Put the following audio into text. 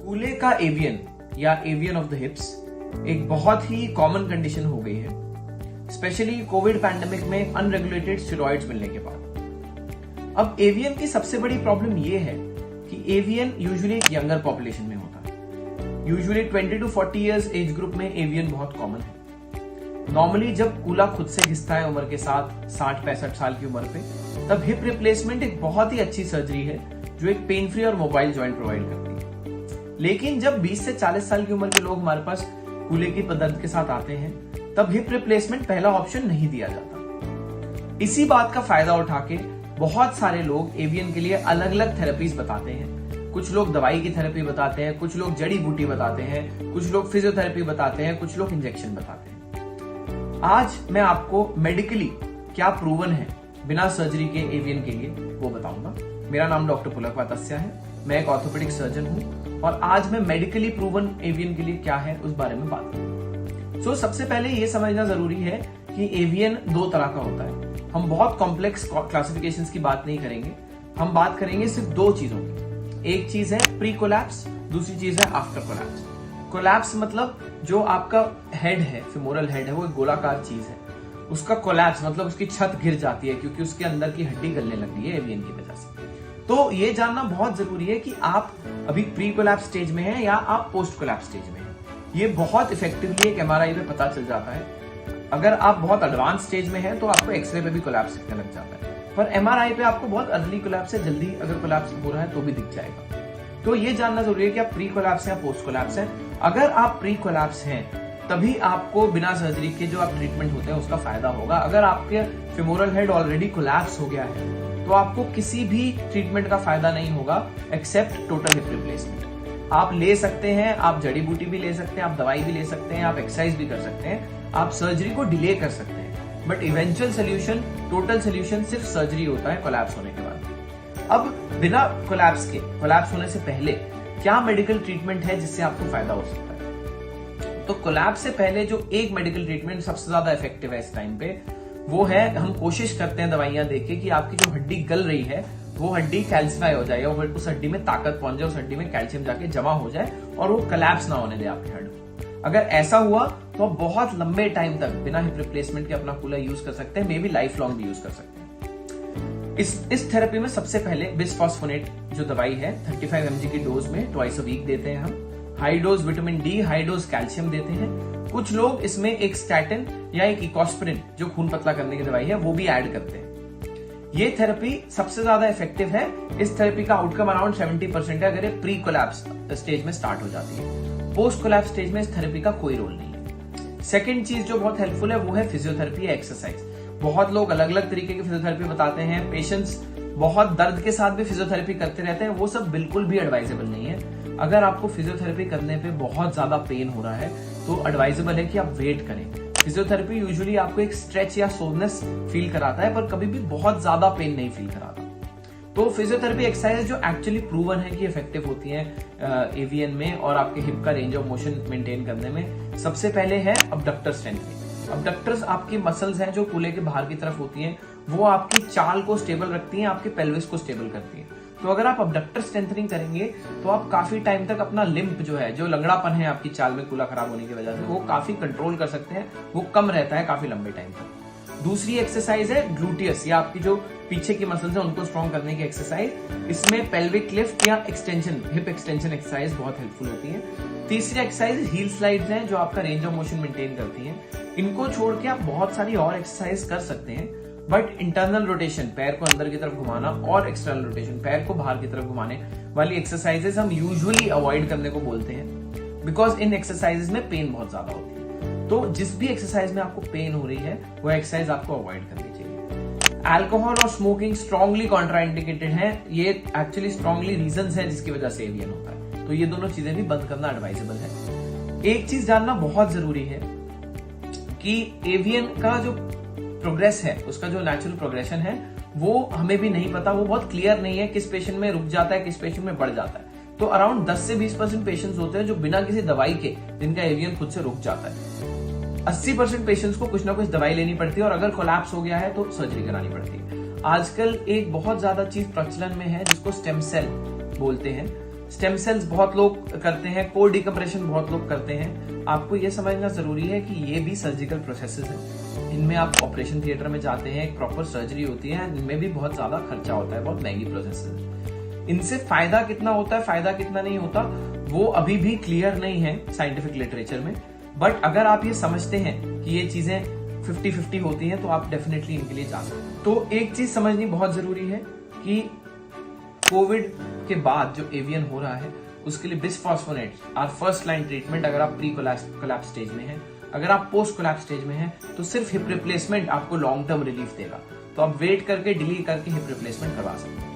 कूले का एवियन या avian of the हिप्स एक बहुत ही कॉमन कंडीशन हो गई है, स्पेशली कोविड पैंडेमिक में अनरेगुलेटेड स्टेरॉइड्स मिलने के बाद। अब एवियन की सबसे बड़ी प्रॉब्लम यह है कि एवियन यूजुअली एक यंगर पॉपुलेशन में होता है। Usually 20 to 40 years age group में एवियन बहुत कॉमन है। नॉर्मली जब कूला खुद से घिसता है उम्र के साथ 60-65 साल की उम्र पे, तब हिप रिप्लेसमेंट एक बहुत ही अच्छी सर्जरी है जो एक पेन फ्री और मोबाइल जॉइंट प्रोवाइड करती है। लेकिन जब 20 से 40 साल की उम्र के लोग हमारे पास कूले की दर्द के साथ आते हैं, तब हिप रिप्लेसमेंट पहला ऑप्शन नहीं दिया जाता। इसी बात का फायदा उठा के बहुत सारे लोग एवियन के लिए अलग अलग थेरेपीज बताते हैं। कुछ लोग दवाई की थेरेपी बताते हैं, कुछ लोग जड़ी बूटी बताते हैं, कुछ लोग फिजियोथेरेपी बताते हैं, कुछ लोग इंजेक्शन बताते हैं। आज मैं आपको मेडिकली क्या प्रूवन है बिना सर्जरी के एवियन के लिए वो बताऊंगा। मेरा नाम डॉक्टर पुलक वातस्या है, मैं एक ऑर्थोपेडिक सर्जन हूं और आज मैं मेडिकली प्रूवन एवियन के लिए क्या है उस बारे में बात करूंगा। सबसे पहले ये समझना जरूरी है कि एवियन दो तरह का होता है। हम बहुत कॉम्प्लेक्स क्लासिफिकेशंस की बात नहीं करेंगे, हम बात करेंगे सिर्फ दो चीजों की। एक चीज है प्री कोलैप्स, दूसरी चीज है आफ्टर कोलैप्स। कोलैप्स मतलब जो आपका हेड है, फेमोरल हेड है, वो एक गोलाकार चीज है। उसका कोलैप्स मतलब उसकी छत गिर जाती है क्योंकि उसके अंदर की हड्डी गलने लगती है एवियन की वजह से। तो ये जानना बहुत जरूरी है कि आप अभी प्री कोलैप्स स्टेज में हैं या आप पोस्ट कोलैप्स स्टेज में हैं। ये बहुत इफेक्टिवली एक एमआरआई में पता चल जाता है। अगर आप बहुत एडवांस स्टेज में हैं तो आपको एक्सरे पे भी कोलैप्स दिखने लग जाता है, पर एमआरआई पे आपको बहुत अर्ली कोलैप्स है, जल्दी अगर कोलैप्स हो रहा है तो भी दिख जाएगा। तो ये जानना जरूरी है कि आप प्री कोलैप्स या पोस्ट कोलैप्स हैं। अगर आप प्री कोलैप्स हैं तभी आपको बिना सर्जरी के जो आप ट्रीटमेंट होते हैं उसका फायदा होगा। अगर आपके फेमोरल हेड ऑलरेडी कोलैप्स हो गया है तो आपको किसी भी ट्रीटमेंट का फायदा नहीं होगा एक्सेप्ट टोटल हिप रिप्लेसमेंट। आप ले सकते हैं, आप जड़ी बूटी भी ले सकते हैं, आप दवाई भी ले सकते हैं, आप एक्सरसाइज भी कर सकते हैं, आप सर्जरी को डिले कर सकते हैं, but eventual solution, total solution सिर्फ सर्जरी होता है कोलैप्स होने के बाद। अब बिना कोलैप्स के, कोलैप्स होने से पहले क्या मेडिकल ट्रीटमेंट है जिससे आपको फायदा हो सकता है? तो कोलैप्स से पहले जो एक मेडिकल ट्रीटमेंट सबसे ज्यादा इफेक्टिव है इस टाइम पे, वो है, हम कोशिश करते हैं दवाइयां देके कि आपकी जो हड्डी गल रही है वो हड्डी कैल्सिफाई हो जाए और उस हड्डी में ताकत पहुंच जाए, उस हड्डी में कैल्शियम जाके जमा हो जाए और वो कोलैप्स ना होने दे आपकी हड्डी। अगर ऐसा हुआ तो आप बहुत लंबे टाइम तक बिना हिप रिप्लेसमेंट के अपना कूला यूज कर सकते हैं, मे बी लाइफ लॉन्ग भी यूज कर सकते हैं। इस थेरेपी में सबसे पहले बिसफॉस्फोनेट जो दवाई है 35 mg की डोज में ट्वाइस अ वीक देते हैं हम। High dose vitamin D, high dose calcium देते हैं। कुछ लोग इसमें एक स्टैटिन या एक इकोस्प्रिन जो खून पतला करने की दवाई है वो भी ऐड करते हैं। ये थेरेपी सबसे ज्यादा इफेक्टिव है। इस थेरेपी का आउटकम अराउंड 70% है अगर ये प्री कोलैप्स स्टेज में स्टार्ट हो जाती है। पोस्ट कोलैप्स स्टेज में इस थेरेपी का कोई रोल नहीं है। सेकेंड चीज जो बहुत हेल्पफुल है वो है फिजियोथेरेपी या एक्सरसाइज। बहुत लोग अलग अलग तरीके की फिजियोथेरेपी बताते हैं। पेशेंट्स बहुत दर्द के साथ भी फिजियोथेरेपी करते रहते हैं, वो सब बिल्कुल भी एडवाइजेबल नहीं है। अगर आपको फिजियोथेरेपी करने पे बहुत ज्यादा पेन हो रहा है तो एडवाइजेबल है कि आप वेट करें। फिजियोथेरेपी यूजुअली आपको एक स्ट्रेच या सोरनेस फील कराता है, पर कभी भी बहुत ज्यादा पेन नहीं फील कराता। तो फिजियोथेरेपी एक्सरसाइज जो एक्चुअली प्रूवन है कि इफेक्टिव होती है एवियन में और आपके हिप का रेंज ऑफ मोशन मेंटेन करने में, सबसे पहले है अबडक्टर स्ट्रेंथनिंग। अबडक्टर्स आपकी मसल्स हैं जो कूले के बाहर की तरफ होती हैं, वो आपकी चाल को स्टेबल रखती हैं, आपके पेल्विस को स्टेबल करती हैं। तो अगर आप अबडक्टर स्ट्रेंथनिंग करेंगे तो आप काफी टाइम तक अपना लिम्प जो है, जो लंगड़ापन है आपकी चाल में कूला खराब होने की वजह से, वो काफी कंट्रोल कर सकते हैं, वो कम रहता है काफी लंबे टाइम तक। दूसरी एक्सरसाइज है ग्लूटियस या आपकी जो पीछे की मसल्स है उनको स्ट्रॉन्ग करने की एक्सरसाइज। इसमें पेल्विक लिफ्ट या एक्सटेंशन, हिप एक्सटेंशन एक्सरसाइज बहुत हेल्पफुल होती है। तीसरी एक्सरसाइज हील स्लाइड्स हैं जो आपका रेंज ऑफ मोशन मेंटेन करती हैं। इनको छोड़ के आप बहुत सारी और एक्सरसाइज कर सकते हैं, बट इंटरनल रोटेशन, पैर को अंदर की तरफ घुमाना, और एक्सटर्नल रोटेशन, पैर को बाहर की तरफ घुमाने वाली एक्सरसाइजेस हम यूजुअली अवॉइड करने को बोलते हैं, बिकॉज इन एक्सरसाइजेस में पेन बहुत ज्यादा होती है। तो जिस भी एक्सरसाइज में आपको पेन हो रही है वो एक्सरसाइज आपको अवॉइड करनी चाहिए। अल्कोहल और स्मोकिंग स्ट्रांगली कॉन्ट्राइंडिकेटेड है। ये एक्चुअली स्ट्रांगली रीजंस है जिसकी वजह से एवियन होता है, तो ये दोनों चीजें भी बंद करना एडवाइजेबल है। एक चीज जानना बहुत जरूरी है कि एवियन का जो प्रोग्रेस है, उसका जो नेचुरल प्रोग्रेशन है वो हमें भी नहीं पता, वो बहुत क्लियर नहीं है। किस पेशेंट में रुक जाता है, किस पेशेंट में बढ़ जाता है। तो अराउंड 10 से 20% पेशेंट्स होते हैं जो बिना किसी दवाई के जिनका एवियन खुद से रुक जाता है। 80% पेशेंट्स को कुछ ना कुछ दवाई लेनी पड़ती है और अगर कोलैप्स हो गया है तो सर्जरी करानी पड़ती है। आजकल एक बहुत ज्यादा चीज प्रचलन में है जिसको स्टेम सेल बोलते हैं। स्टेम सेल्स बहुत लोग करते हैं, कोर डिकम्प्रेशन बहुत लोग करते हैं। आपको ये समझना जरूरी है कि ये भी सर्जिकल प्रोसेसेस हैं। इनमें आप ऑपरेशन थिएटर में जाते हैं, एक प्रॉपर सर्जरी होती है, इनमें भी बहुत ज्यादा खर्चा होता है, बहुत महंगी प्रोसेस है। इनसे फायदा कितना होता है, फायदा कितना नहीं होता, वो अभी भी क्लियर नहीं है साइंटिफिक लिटरेचर में। बट अगर आप ये समझते हैं कि ये चीजें 50-50 होती हैं, तो आप डेफिनेटली इनके लिए जा सकते हैं। तो एक चीज समझनी बहुत जरूरी है कि कोविड के बाद जो एवियन हो रहा है, उसके लिए बिसफॉस्फोनेट आर फर्स्ट लाइन ट्रीटमेंट। अगर आप प्री कोलैप्स स्टेज में हैं, अगर आप पोस्ट कोलैप्स स्टेज में हैं, तो सिर्फ हिप रिप्लेसमेंट आपको लॉन्ग टर्म रिलीफ देगा। तो आप वेट करके, डिले करके हिप रिप्लेसमेंट करवा सकते हैं।